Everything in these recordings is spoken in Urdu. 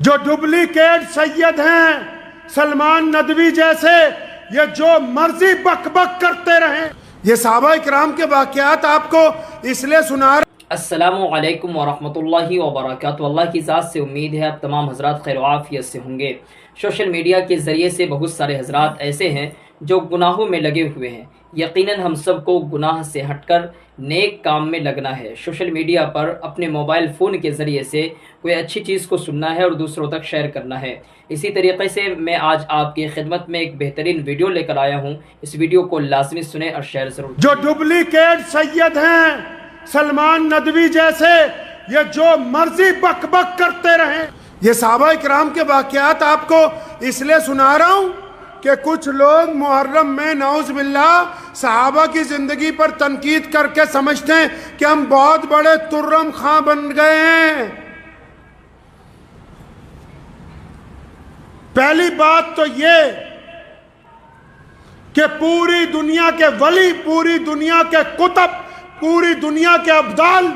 جو ڈپلیکیٹ سید ہیں سلمان ندوی جیسے، یہ جو مرضی بک بک کرتے رہیں، یہ صحابہ اکرام کے واقعات آپ کو اس لیے سنا رہے ہیں۔ السلام علیکم ورحمۃ اللہ وبرکاتہ۔ اللہ کی ذات سے امید ہے آپ تمام حضرات خیر و عافیت سے ہوں گے۔ سوشل میڈیا کے ذریعے سے بہت سارے حضرات ایسے ہیں جو گناہوں میں لگے ہوئے ہیں۔ یقیناً ہم سب کو گناہ سے ہٹ کر نیک کام میں لگنا ہے۔ سوشل میڈیا پر اپنے موبائل فون کے ذریعے سے کوئی اچھی چیز کو سننا ہے اور دوسروں تک شیئر کرنا ہے۔ اسی طریقے سے میں آج آپ کی خدمت میں ایک بہترین ویڈیو لے کر آیا ہوں۔ اس ویڈیو کو لازمی سنیں اور شیئر ضرور۔ جو ڈپلیکیٹ سید ہیں سلمان ندوی جیسے، یہ جو مرضی بک بک کرتے رہیں، یہ صحابہ اکرام کے واقعات آپ کو اس لیے سنا رہا ہوں کہ کچھ لوگ محرم میں نعوذ باللہ صحابہ کی زندگی پر تنقید کر کے سمجھتے ہیں کہ ہم بہت بڑے ترم خاں بن گئے ہیں۔ پہلی بات تو یہ کہ پوری دنیا کے ولی، پوری دنیا کے کتب، پوری دنیا کے ابدال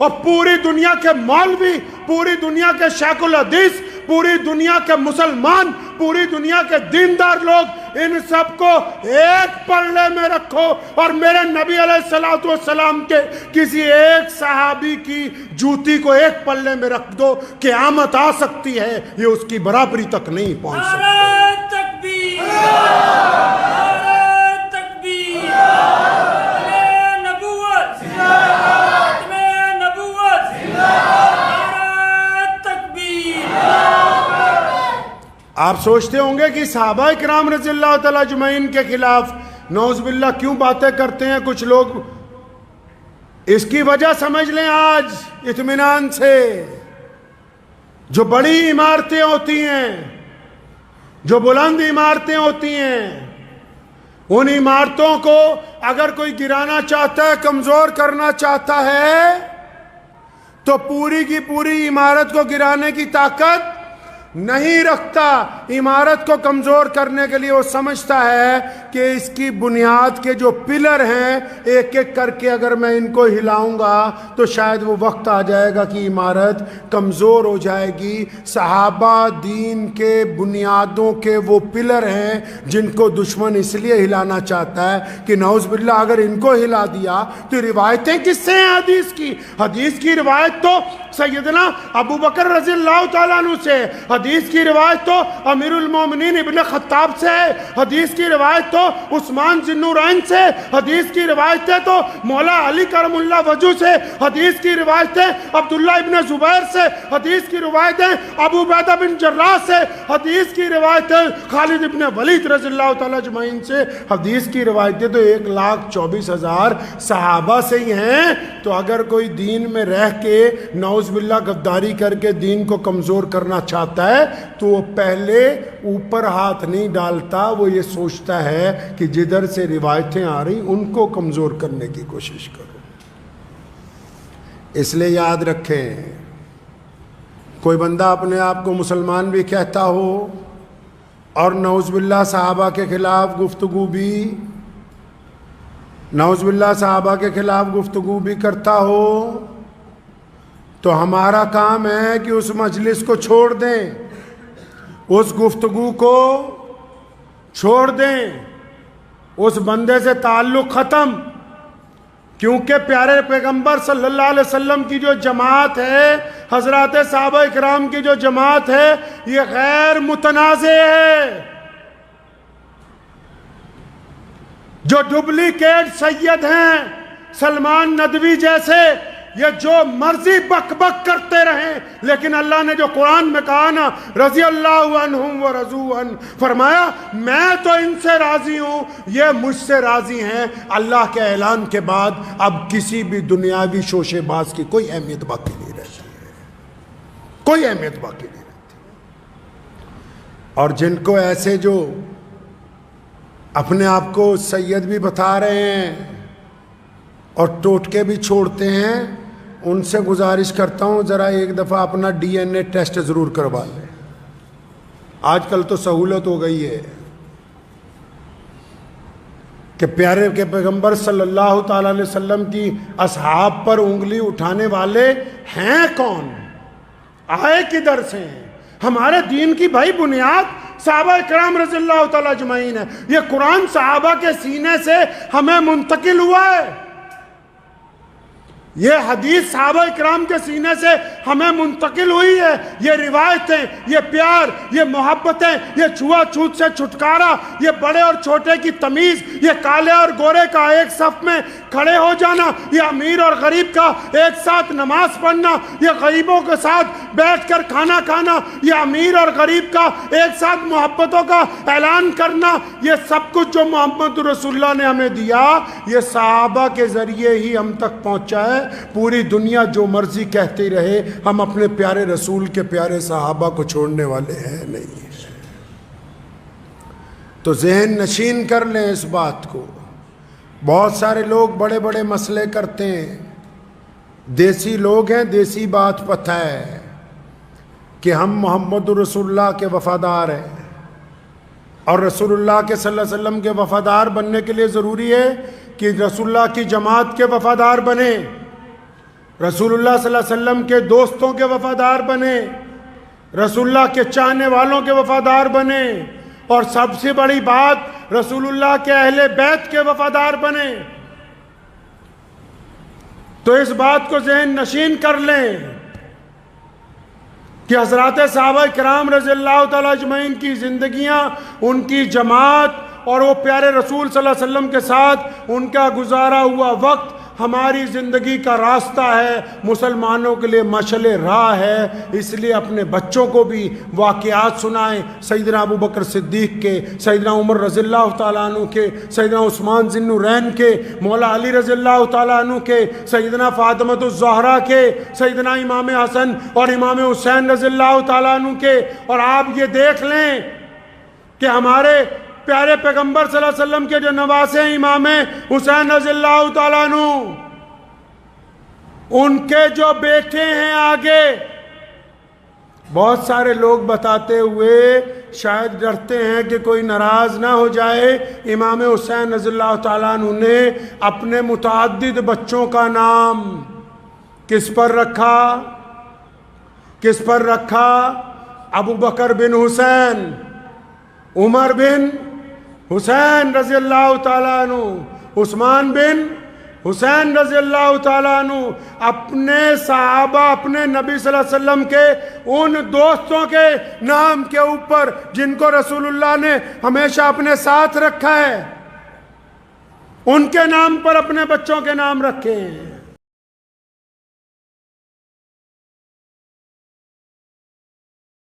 اور پوری دنیا کے مولوی، پوری دنیا کے شیخ الحدیث، پوری دنیا کے مسلمان، پوری دنیا کے دیندار لوگ، ان سب کو ایک پلڑے میں رکھو اور میرے نبی علیہ السلام کے کسی ایک صحابی کی جوتی کو ایک پلڑے میں رکھ دو، قیامت آ سکتی ہے یہ اس کی برابری تک نہیں پہنچ سکتی۔ آپ سوچتے ہوں گے کہ صحابہ اکرام رضی اللہ تعالیٰ اجمعین کے خلاف نعوذ باللہ کیوں باتیں کرتے ہیں کچھ لوگ؟ اس کی وجہ سمجھ لیں آج اطمینان سے۔ جو بڑی عمارتیں ہوتی ہیں، جو بلند عمارتیں ہوتی ہیں، ان عمارتوں کو اگر کوئی گرانا چاہتا ہے، کمزور کرنا چاہتا ہے، تو پوری کی پوری عمارت کو گرانے کی طاقت نہیں رکھتا۔ عمارت کو کمزور کرنے کے لیے وہ سمجھتا ہے کہ اس کی بنیاد کے جو پلر ہیں ایک ایک کر کے اگر میں ان کو ہلاؤں گا تو شاید وہ وقت آ جائے گا کہ عمارت کمزور ہو جائے گی۔ صحابہ دین کے بنیادوں کے وہ پلر ہیں جن کو دشمن اس لیے ہلانا چاہتا ہے کہ نعوذ باللہ اگر ان کو ہلا دیا تو روایتیں کس سے ہیں؟ حدیث کی روایت تو سیدنا ابو بکر رضی اللہ تعالیٰ عنہ سے، حدیث کی روایت تو امیر المومنین ابن خطاب سے، حدیث کی روایت تو عثمان ذی النورین سے، حدیث کی روایتیں تو مولا علی کرم اللہ وجہ سے، حدیث کی روایتیں عبداللہ ابن زبیر سے، حدیث کی روایتیں ابو عبیدہ بن جراح سے، حدیث کی روایتیں خالد ابن ولید رضی اللہ تعالیٰ اجمعین سے، حدیث کی روایتیں تو 1,24,000 صحابہ سے ہی ہیں۔ تو اگر کوئی دین میں رہ کے نعوذ باللہ غداری کر کے دین کو کمزور کرنا چاہتا ہے تو وہ پہلے اوپر ہاتھ نہیں ڈالتا، وہ یہ سوچتا ہے کہ جدھر سے روایتیں آ رہی ان کو کمزور کرنے کی کوشش کرو۔ اس لیے یاد رکھیں، کوئی بندہ اپنے آپ کو مسلمان بھی کہتا ہو اور نعوذ باللہ صحابہ کے خلاف گفتگو بھی، نعوذ باللہ صحابہ کے خلاف گفتگو بھی کرتا ہو، تو ہمارا کام ہے کہ اس مجلس کو چھوڑ دیں، اس گفتگو کو چھوڑ دیں، اس بندے سے تعلق ختم۔ کیونکہ پیارے پیغمبر صلی اللہ علیہ وسلم کی جو جماعت ہے، حضرات صحابہ اکرام کی جو جماعت ہے، یہ غیر متنازع ہے۔ جو ڈپلیکیٹ سید ہیں سلمان ندوی جیسے، یہ جو مرضی بک بک کرتے رہیں، لیکن اللہ نے جو قرآن میں کہا نا رضی اللہ عنہم ورضوا عنہ، فرمایا میں تو ان سے راضی ہوں، یہ مجھ سے راضی ہیں۔ اللہ کے اعلان کے بعد اب کسی بھی دنیاوی شوشے باز کی کوئی اہمیت باقی نہیں رہتی ہے، کوئی اہمیت باقی نہیں رہتی۔ اور جن کو ایسے جو اپنے آپ کو سید بھی بتا رہے ہیں اور ٹوٹکے بھی چھوڑتے ہیں، ان سے گزارش کرتا ہوں ذرا ایک دفعہ اپنا ڈی این اے ٹیسٹ ضرور کروا لیں۔ آج کل تو سہولت ہو گئی ہے کہ پیارے کے پیغمبر صلی اللہ تعالیٰ علیہ وسلم کی اصحاب پر انگلی اٹھانے والے ہیں کون؟ آئے کدھر سے ہیں؟ ہمارے دین کی بھائی بنیاد صحابہ کرام رضی اللہ تعالیٰ اجمعین ہے. یہ قرآن صحابہ کے سینے سے ہمیں منتقل ہوا ہے. یہ حدیث صحابہ کرام کے سینے سے ہمیں منتقل ہوئی ہے. یہ روایتیں، یہ پیار، یہ محبتیں، یہ چھوا چھوت سے چھٹکارا، یہ بڑے اور چھوٹے کی تمیز، یہ کالے اور گورے کا ایک صف میں کھڑے ہو جانا، یہ امیر اور غریب کا ایک ساتھ نماز پڑھنا، یہ غریبوں کے ساتھ بیٹھ کر کھانا کھانا، یہ امیر اور غریب کا ایک ساتھ محبتوں کا اعلان کرنا، یہ سب کچھ جو محمد رسول اللہ نے ہمیں دیا، یہ صحابہ کے ذریعے ہی ہم تک پہنچا ہے. پوری دنیا جو مرضی کہتی رہے، ہم اپنے پیارے رسول کے پیارے صحابہ کو چھوڑنے والے ہیں نہیں. تو ذہن نشین کر لیں اس بات کو. بہت سارے لوگ بڑے بڑے مسئلے کرتے ہیں. دیسی لوگ ہیں، دیسی بات پتہ ہے کہ ہم محمد رسول اللہ کے وفادار ہیں، اور رسول اللہ کے صلی اللہ علیہ وسلم کے وفادار بننے کے لیے ضروری ہے کہ رسول اللہ کی جماعت کے وفادار بنیں، رسول اللہ صلی اللہ علیہ وسلم کے دوستوں کے وفادار بنیں، رسول اللہ کے چاہنے والوں کے وفادار بنیں، اور سب سے بڑی بات رسول اللہ کے اہل بیت کے وفادار بنیں. تو اس بات کو ذہن نشین کر لیں کہ حضرات صحابہ کرام رضی اللہ تعالیٰ اجمعین کی زندگیاں، ان کی جماعت اور وہ پیارے رسول صلی اللہ علیہ وسلم کے ساتھ ان کا گزارا ہوا وقت ہماری زندگی کا راستہ ہے، مسلمانوں کے لیے مشعل راہ ہے. اس لیے اپنے بچوں کو بھی واقعات سنائیں، سیدنا ابو بکر صدیق کے، سیدنا عمر رضی اللہ تعالیٰ عنہ کے، سیدنا عثمان ذی النورین کے، مولا علی رضی اللہ تعالیٰ عنہ کے، سیدنا فاطمہ الزہرا کے، سیدنا امام حسن اور امام حسین رضی اللہ تعالیٰ عنہ کے. اور آپ یہ دیکھ لیں کہ ہمارے پیارے پیغمبر صلی اللہ علیہ وسلم کے جو نواسے ہیں امام حسین رضی اللہ تعالیٰ عنہ، ان کے جو بیٹے ہیں آگے. بہت سارے لوگ بتاتے ہوئے شاید ڈرتے ہیں کہ کوئی ناراض نہ ہو جائے، امام حسین رضی اللہ تعالیٰ عنہ نے اپنے متعدد بچوں کا نام کس پر رکھا؟ کس پر رکھا؟ ابو بکر بن حسین، عمر بن حسین رضی اللہ تعالیٰ عنہ، عثمان بن حسین رضی اللہ تعالیٰ عنہ. اپنے صحابہ، اپنے نبی صلی اللہ علیہ وسلم کے ان دوستوں کے نام کے اوپر جن کو رسول اللہ نے ہمیشہ اپنے ساتھ رکھا ہے، ان کے نام پر اپنے بچوں کے نام رکھے ہیں.